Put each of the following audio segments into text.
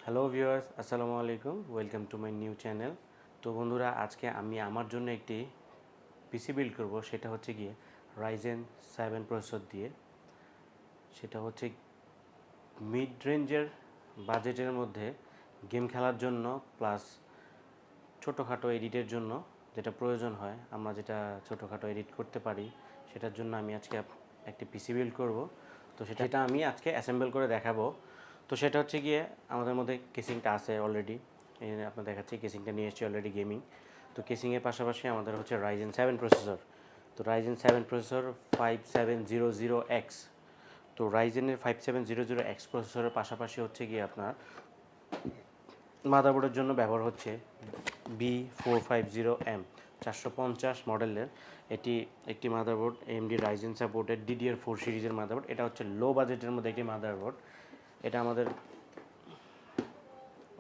Hello viewers, আসসালামু আলাইকুম। Welcome to my new channel. তো বন্ধুরা, আজকে আমি আমার জন্য একটি পিসি বিল্ড করব। সেটা হচ্ছে গিয়ে রাইজেন 7 প্রসেসর দিয়ে। সেটা হচ্ছে মিড রেঞ্জের বাজেটের মধ্যে গেম খেলার জন্য প্লাস ছোটোখাটো এডিটের জন্য যেটা প্রয়োজন হয়, আমরা যেটা ছোটোখাটো এডিট করতে পারি, সেটার জন্য আমি আজকে একটি পিসি বিল্ড করব। তো সেটা আমি আজকে অ্যাসেম্বল করে দেখাবো। তো সেটা হচ্ছে গিয়ে আমাদের মধ্যে কেসিংটা আছে অলরেডি, আপনার দেখাচ্ছি কেসিংটা নিয়ে এসেছি অলরেডি গেমিং। তো কেসিংয়ের পাশাপাশি আমাদের হচ্ছে রাইজেন 7 প্রসেসর। তো রাইজেন 7 প্রসেসর 5700X। তো রাইজেনের 5700X প্রসেসরের পাশাপাশি হচ্ছে গিয়ে আপনার মাদারবোর্ডের জন্য ব্যবহার হচ্ছে B450M 450 মডেলের এটি একটি motherboard, AMD Ryzen supported DDR4 সিরিজের মাদারবোর্ড। এটা হচ্ছে লো বাজেটের মধ্যে একটি মাদারবোর্ড। এটা আমাদের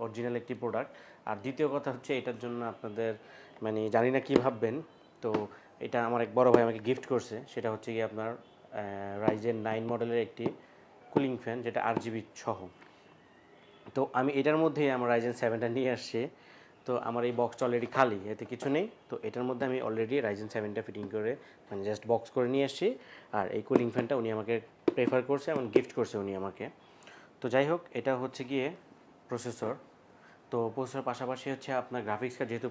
অরিজিনাল একটি প্রোডাক্ট। আর দ্বিতীয় কথা হচ্ছে, এটার জন্য আপনাদের মানে জানি না কী ভাববেন, তো এটা আমার এক বড় ভাই আমাকে গিফট করছে। সেটা হচ্ছে কি আপনার রাইজেন 9 মডেলের একটি কুলিং ফ্যান, যেটা RGB সহ। তো আমি এটার মধ্যেই আমার রাইজেন 7টা নিয়ে আসছি। তো আমার এই বক্সটা অলরেডি খালি, এতে কিছু নেই। তো এটার মধ্যে আমি অলরেডি রাইজেন 7টা ফিটিং করে মানে জাস্ট বক্স করে নিয়ে আসছি। আর এই কুলিং ফ্যানটা উনি আমাকে প্রেফার করছে এবং গিফট করছে উনি আমাকে। তো যাই হোক, এটা হচ্ছে গিয়ে প্রসেসর। তো প্রসেসর পাশাপাশি হচ্ছে আপনার গ্রাফিক্স কার্ড যেহেতু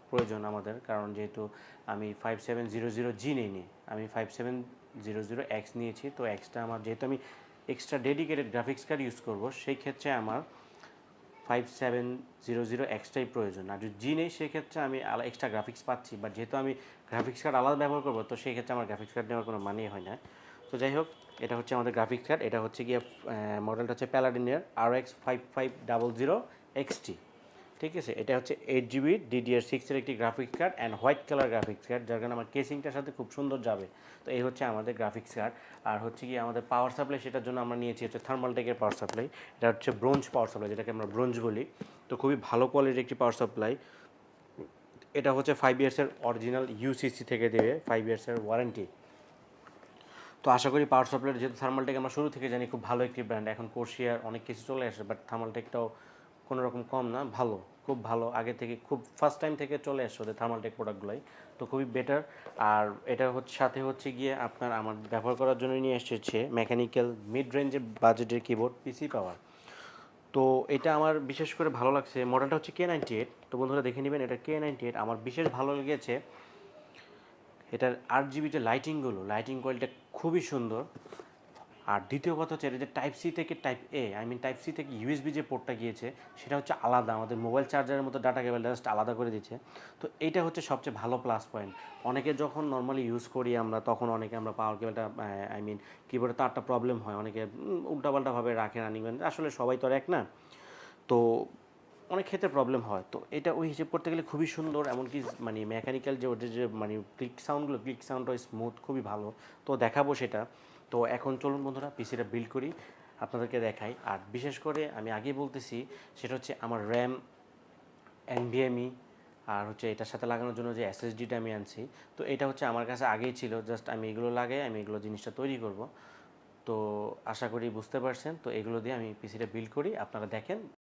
প্রয়োজন আমাদের, কারণ যেহেতু আমি 5700G নিইনি, আমি 5700X নিয়েছি। তো এক্সটা আমার যেহেতু আমি extra dedicated graphics card use করব, সেই ক্ষেত্রে আমার 5700Xটাই প্রয়োজন। আর যদি জি নেই, সেক্ষেত্রে আমি এক্সট্রা গ্রাফিক্স পাচ্ছি, বাট যেহেতু আমি গ্রাফিক্স কার্ড আলাদা ব্যবহার করবো, তো সেই ক্ষেত্রে আমার গ্রাফিক্স কার্ড নেওয়ার কোনো মানেই হয় না। তো যাই হোক, এটা হচ্ছে আমাদের গ্রাফিক্স কার্ড। এটা হচ্ছে গিয়ে মডেলটা হচ্ছে প্যালাডিনের RX 5500XT। ঠিক আছে, এটা হচ্ছে 8GB DDR6 একটি graphics card and white colour graphics card, যার কারণে আমার কেসিংটার সাথে খুব সুন্দর যাবে। তো এই হচ্ছে আমাদের গ্রাফিক্স কার্ড। আর হচ্ছে কি আমাদের পাওয়ার সাপ্লাই, সেটার জন্য আমরা নিয়েছি হচ্ছে থার্মালটেকের পাওয়ার সাপ্লাই। এটা হচ্ছে ব্রোঞ্জ পাওয়ার সাপ্লাই, যেটাকে আমরা ব্রোঞ্জ বলি। তো খুবই ভালো কোয়ালিটির একটি পাওয়ার সাপ্লাই। এটা হচ্ছে 5 ইয়ার্সের অরিজিনাল UCC থেকে দেবে, 5 ইয়ার্সের ওয়ারেন্টি। তো আশা করি পাওয়ার সাপ্লাইয়ের, যেহেতু থার্মালটেক আমরা শুরু থেকে জানি খুব ভালো একটি ব্র্যান্ড, এখন কোর্সিয়ার অনেক কিছু চলে আসে, বাট থার্মালটেকটাও কোনো রকম কম না, ভালো, খুব ভালো। আগে থেকে খুব ফার্স্ট টাইম থেকে চলে আসছে ওদের থার্মালটেক প্রোডাক্টগুলোই, তো খুবই বেটার। আর এটা হচ্ছে সাথে হচ্ছে গিয়ে আপনার আমার ব্যবহার করার জন্য নিয়ে এসেছে মেকানিক্যাল মিড রেঞ্জের বাজেটের কিবোর্ড পিসি পাওয়ার। তো এটা আমার বিশেষ করে ভালো লাগছে। মডেলটা হচ্ছে K98। তো বন্ধুরা দেখে নেবেন, এটা K98 আমার বিশেষ ভালো লেগেছে। এটার RGB যে লাইটিং কোয়ালিটিটা খুবই সুন্দর। আর দ্বিতীয় কথা হচ্ছে, এটা যে টাইপ সি থেকে টাইপ এ, টাইপ সি থেকে USB যে পোর্টটা গিয়েছে, সেটা হচ্ছে আলাদা, আমাদের মোবাইল চার্জারের মতো ডাটা কেবল জাস্ট আলাদা করে দিচ্ছে। তো এইটা হচ্ছে সবচেয়ে ভালো প্লাস পয়েন্ট। অনেকে যখন নর্মালি ইউজ করি আমরা, তখন অনেকে আমরা পাওয়ার কেবলটা কিবোর্ডে তারটা প্রবলেম হয়, অনেকে উল্টাপাল্টাভাবে রাখে রানিং ব্যান্ড, আসলে সবাই তো আর এক না। তো অনেক ক্ষেত্রে প্রবলেম হয়। তো এটা ওই হিসেব করতে গেলে খুবই সুন্দর। এমনকি মেকানিক্যাল যে ওদের যে ক্লিক সাউন্ডটা স্মুথ, খুবই ভালো। তো দেখাবো সেটা। তো এখন চলুন বন্ধুরা, পিসিটা বিল্ড করি, আপনাদেরকে দেখাই। আর বিশেষ করে আমি আগেই বলতেছি, সেটা হচ্ছে আমার র্যাম, NVMe, আর হচ্ছে এটার সাথে লাগানোর জন্য যে SSDটা আমি আনছি, তো এটা হচ্ছে আমার কাছে আগেই ছিল। জাস্ট আমি এগুলো লাগাই, আমি এগুলো জিনিসটা তৈরি করব। তো আশা করি বুঝতে পারছেন। তো এগুলো দিয়ে আমি পিসিটা বিল্ড করি, আপনারা দেখেন।